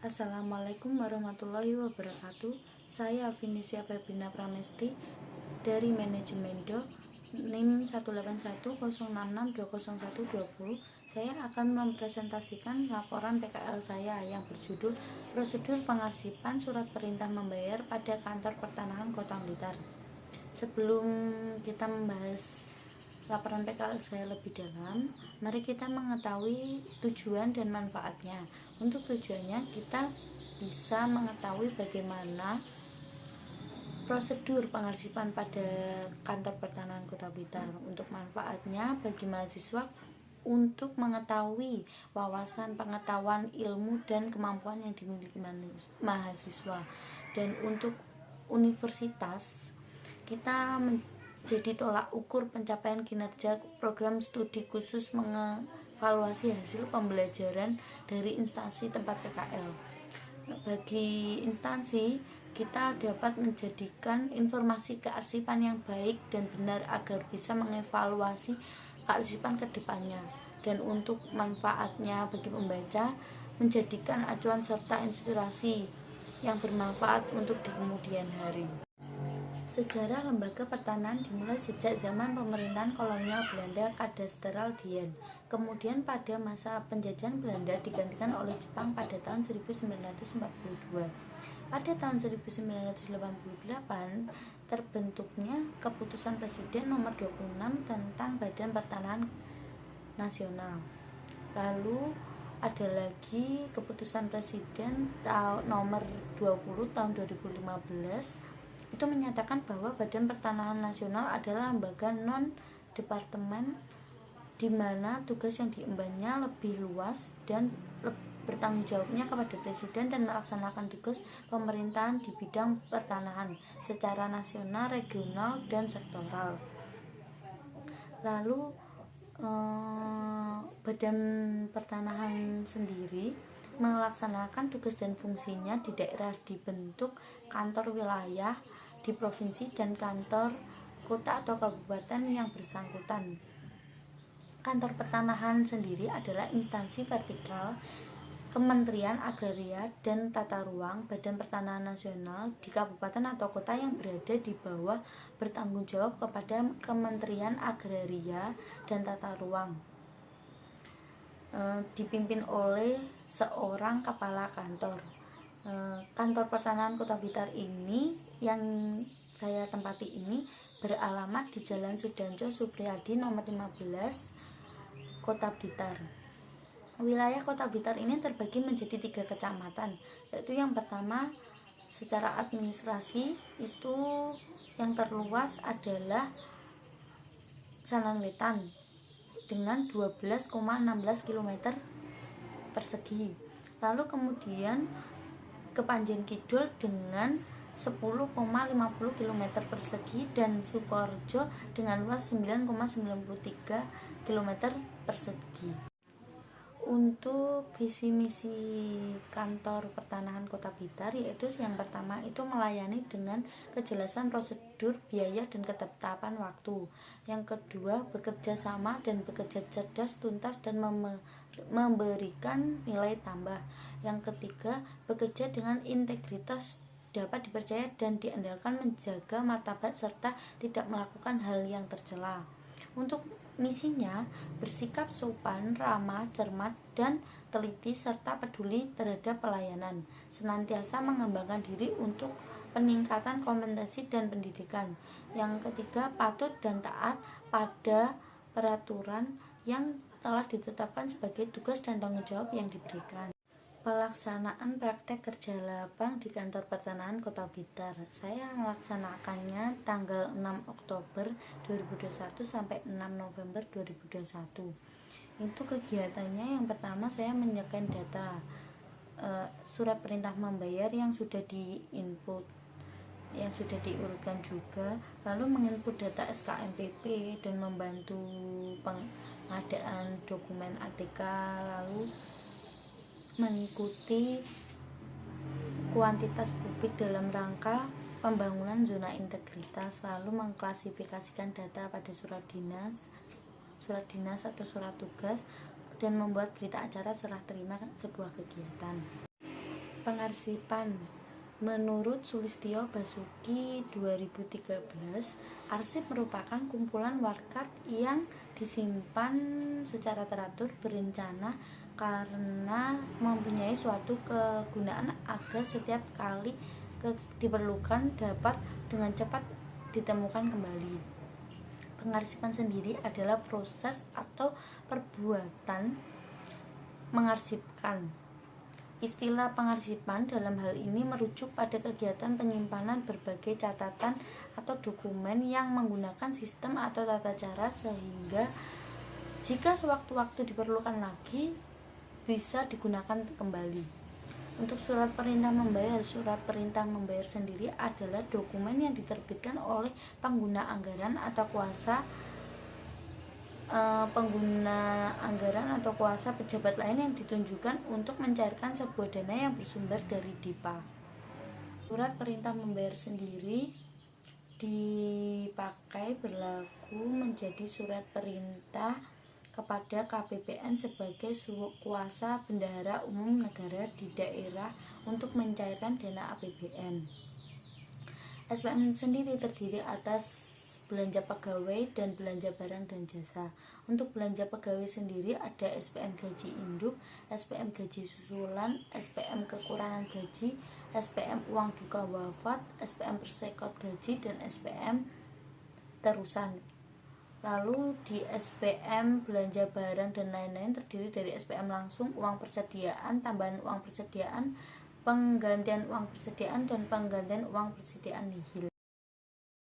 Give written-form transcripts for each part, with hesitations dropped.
Assalamualaikum warahmatullahi wabarakatuh. Saya Vinisia Febina Pramesti dari Manajemen Do NIM 18106620120. Saya akan mempresentasikan laporan PKL saya yang berjudul Prosedur Pengarsipan Surat Perintah Membayar pada Kantor Pertanahan Kota Blitar. Sebelum kita membahas laporan PKL saya lebih dalam, mari kita mengetahui tujuan dan manfaatnya. Untuk tujuannya, kita bisa mengetahui bagaimana prosedur pengarsipan pada kantor pertanahan Kota Blitar. Untuk manfaatnya bagi mahasiswa untuk mengetahui wawasan, pengetahuan, ilmu, dan kemampuan yang dimiliki mahasiswa. Dan untuk universitas, kita menjadi tolak ukur pencapaian kinerja program studi khusus mengevaluasi hasil pembelajaran dari instansi tempat PKL. Bagi instansi, kita dapat menjadikan informasi kearsipan yang baik dan benar agar bisa mengevaluasi kearsipan ke depannya. Dan untuk manfaatnya bagi pembaca, menjadikan acuan serta inspirasi yang bermanfaat untuk di kemudian hari. Sejarah lembaga pertanahan dimulai sejak zaman pemerintahan kolonial Belanda Kadastral Dian. Kemudian pada masa penjajahan Belanda digantikan oleh Jepang pada tahun 1942. Pada tahun 1988 terbentuknya Keputusan Presiden nomor 26 tentang Badan Pertanahan Nasional. Lalu ada lagi Keputusan Presiden nomor 20 tahun 2015. Itu menyatakan bahwa Badan Pertanahan Nasional adalah lembaga non-departemen di mana tugas yang diembannya lebih luas dan bertanggung jawabnya kepada Presiden dan melaksanakan tugas pemerintahan di bidang pertanahan secara nasional, regional, dan sektoral. Lalu Badan Pertanahan sendiri melaksanakan tugas dan fungsinya di daerah dibentuk kantor wilayah di provinsi dan kantor kota atau kabupaten yang bersangkutan. Kantor pertanahan sendiri adalah instansi vertikal Kementerian Agraria dan Tata Ruang Badan Pertanahan Nasional di kabupaten atau kota yang berada di bawah bertanggung jawab kepada Kementerian Agraria dan Tata Ruang. Dipimpin oleh seorang kepala kantor. Kantor Pertanahan Kota Blitar ini yang saya tempati ini beralamat di Jalan Sudanco Supriyadi nomor 15 Kota Blitar. Wilayah Kota Blitar ini terbagi menjadi 3 kecamatan, yaitu yang pertama secara administrasi itu yang terluas adalah Sanan Wetan dengan 12,16 km persegi. Lalu kemudian Kepanjen Kidul dengan 10,50 km persegi dan Sukoharjo dengan luas 9,93 km persegi. Untuk visi misi kantor pertanahan Kota Blitar yaitu yang pertama itu melayani dengan kejelasan prosedur, biaya, dan ketetapan waktu. Yang kedua, bekerja sama dan bekerja cerdas, tuntas, dan memberikan nilai tambah. Yang ketiga, bekerja dengan integritas, dapat dipercaya dan diandalkan, menjaga martabat serta tidak melakukan hal yang tercela. Untuk misinya, bersikap sopan, ramah, cermat, dan teliti serta peduli terhadap pelayanan, senantiasa mengembangkan diri untuk peningkatan kompetensi dan pendidikan. Yang ketiga, patuh dan taat pada peraturan yang telah ditetapkan sebagai tugas dan tanggung jawab yang diberikan. Pelaksanaan praktek kerja lapang di kantor pertanahan Kota Blitar. Saya melaksanakannya tanggal 6 Oktober 2021 sampai 6 November 2021. Itu kegiatannya yang pertama saya menyekan data surat perintah membayar yang sudah di-input, yang sudah diurutkan juga, lalu menginput data SKMPP dan membantu pengadaan dokumen ATK, lalu mengikuti kuantitas publik dalam rangka pembangunan zona integritas, lalu mengklasifikasikan data pada surat dinas atau surat tugas, dan membuat berita acara serah terima sebuah kegiatan. Pengarsipan. Menurut Sulistyo Basuki 2013, arsip merupakan kumpulan warkat yang disimpan secara teratur berencana karena mempunyai suatu kegunaan agar setiap kali diperlukan dapat dengan cepat ditemukan kembali. Pengarsipan sendiri adalah proses atau perbuatan mengarsipkan. Istilah pengarsipan dalam hal ini merujuk pada kegiatan penyimpanan berbagai catatan atau dokumen yang menggunakan sistem atau tata cara sehingga jika sewaktu-waktu diperlukan lagi bisa digunakan kembali. Untuk surat perintah membayar sendiri adalah dokumen yang diterbitkan oleh pengguna anggaran atau kuasa pejabat lain yang ditunjukkan untuk mencairkan sebuah dana yang bersumber dari DIPA. Surat perintah membayar sendiri dipakai berlaku menjadi surat perintah kepada KPPN sebagai kuasa bendahara umum negara di daerah untuk mencairkan dana APBN. SPM sendiri terdiri atas belanja pegawai dan belanja barang dan jasa. Untuk belanja pegawai sendiri ada SPM gaji induk, SPM gaji susulan, SPM kekurangan gaji, SPM uang duka wafat, SPM persekot gaji, dan SPM terusan. Lalu di SPM belanja barang dan lain-lain terdiri dari SPM langsung, uang persediaan, tambahan uang persediaan, penggantian uang persediaan, dan penggantian uang persediaan nihil.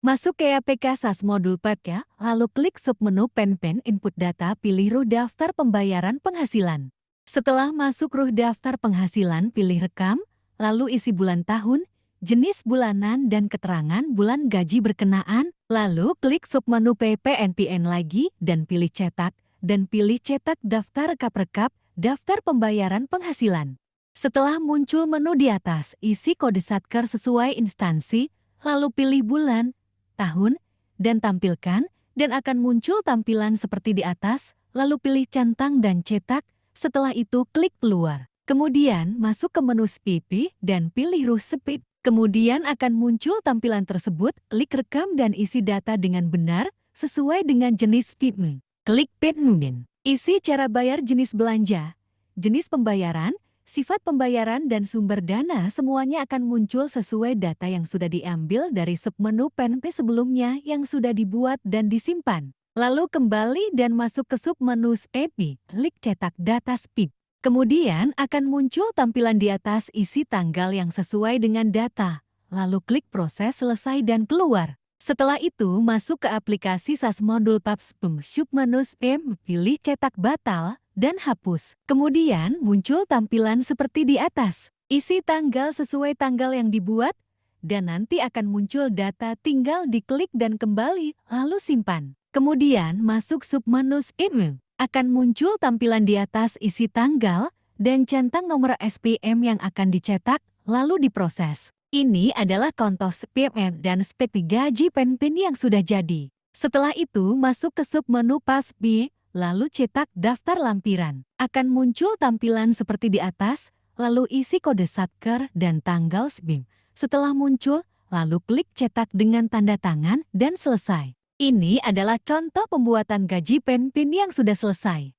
Masuk ke APK SAS Modul PEP ya, lalu klik submenu Pen Input Data, pilih ruh daftar pembayaran penghasilan. Setelah masuk ruh daftar penghasilan, pilih rekam, lalu isi bulan tahun, jenis bulanan dan keterangan bulan gaji berkenaan, lalu klik submenu PPNPN lagi dan pilih cetak, dan pilih cetak daftar rekap-rekap, daftar pembayaran penghasilan. Setelah muncul menu di atas, isi kode satker sesuai instansi, lalu pilih bulan, tahun, dan tampilkan, dan akan muncul tampilan seperti di atas, lalu pilih centang dan cetak, setelah itu klik keluar. Kemudian masuk ke menu SPP dan pilih ruh SPIP. Kemudian akan muncul tampilan tersebut, klik rekam dan isi data dengan benar, sesuai dengan jenis SPIP. Klik Payment. Isi cara bayar jenis belanja, jenis pembayaran, sifat pembayaran dan sumber dana semuanya akan muncul sesuai data yang sudah diambil dari submenu PNP sebelumnya yang sudah dibuat dan disimpan. Lalu kembali dan masuk ke submenu SPP, klik cetak data SPIP. Kemudian akan muncul tampilan di atas isi tanggal yang sesuai dengan data. Lalu klik proses selesai dan keluar. Setelah itu masuk ke aplikasi SAS Modul PAPSPM submenu SPIP, pilih cetak batal dan hapus. Kemudian muncul tampilan seperti di atas. Isi tanggal sesuai tanggal yang dibuat, dan nanti akan muncul data tinggal diklik dan kembali, lalu simpan. Kemudian masuk submenu SPIP. Akan muncul tampilan di atas isi tanggal, dan centang nomor SPM yang akan dicetak, lalu diproses. Ini adalah konto SPM dan SPP gaji penpen yang sudah jadi. Setelah itu masuk ke submenu PASB, lalu cetak daftar lampiran. Akan muncul tampilan seperti di atas, lalu isi kode satker dan tanggal SPIM. Setelah muncul, lalu klik cetak dengan tanda tangan dan selesai. Ini adalah contoh pembuatan gaji penpen yang sudah selesai.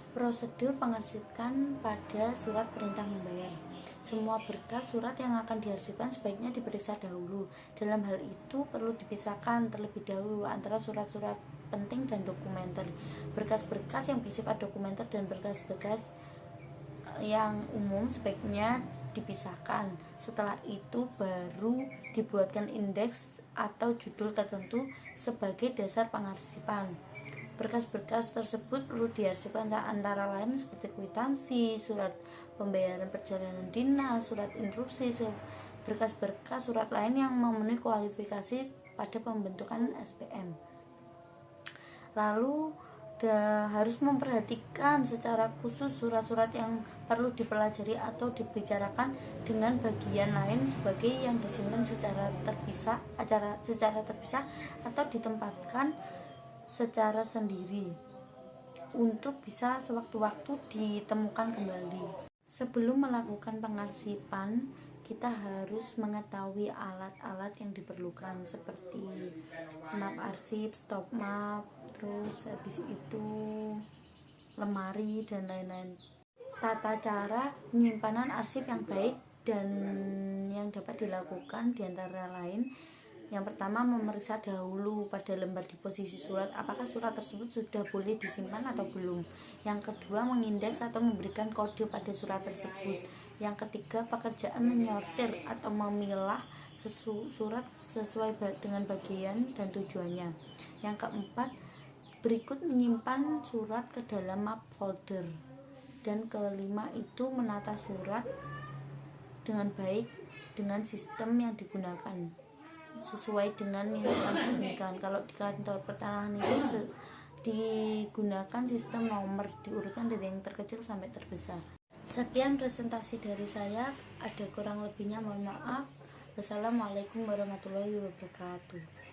Prosedur pengarsipan pada surat perintah membayar. Semua berkas surat yang akan diarsipkan sebaiknya diperiksa dahulu. Dalam hal itu perlu dipisahkan terlebih dahulu antara surat-surat penting dan dokumenter. Berkas-berkas yang bersifat dokumenter dan berkas-berkas yang umum sebaiknya dipisahkan. Setelah itu baru dibuatkan indeks atau judul tertentu sebagai dasar pengarsipan. Berkas-berkas tersebut perlu diarsipkan antara lain seperti kwitansi, surat pembayaran perjalanan dinas, surat instruksi, berkas-berkas surat lain yang memenuhi kualifikasi pada pembentukan SPM. Lalu harus memperhatikan secara khusus surat-surat yang perlu dipelajari atau dibicarakan dengan bagian lain sebagai yang disimpan secara terpisah atau ditempatkan secara sendiri untuk bisa sewaktu-waktu ditemukan kembali. Sebelum melakukan pengarsipan, kita harus mengetahui alat-alat yang diperlukan seperti map arsip, stop map, terus habis itu lemari dan lain-lain. Tata cara penyimpanan arsip yang baik dan yang dapat dilakukan diantara lain, yang pertama memeriksa dahulu pada lembar di posisi surat apakah surat tersebut sudah boleh disimpan atau belum. Yang kedua mengindeks atau memberikan kode pada surat tersebut. Yang ketiga pekerjaan menyortir atau memilah surat sesuai dengan bagian dan tujuannya. Yang keempat berikut menyimpan surat ke dalam map folder. Dan kelima itu menata surat dengan baik dengan sistem yang digunakan sesuai dengan yang diinginkan. Kalau di kantor pertanahan itu digunakan sistem nomor diurutkan dari yang terkecil sampai terbesar. Sekian presentasi dari saya, ada kurang lebihnya mohon maaf. Wassalamualaikum warahmatullahi wabarakatuh.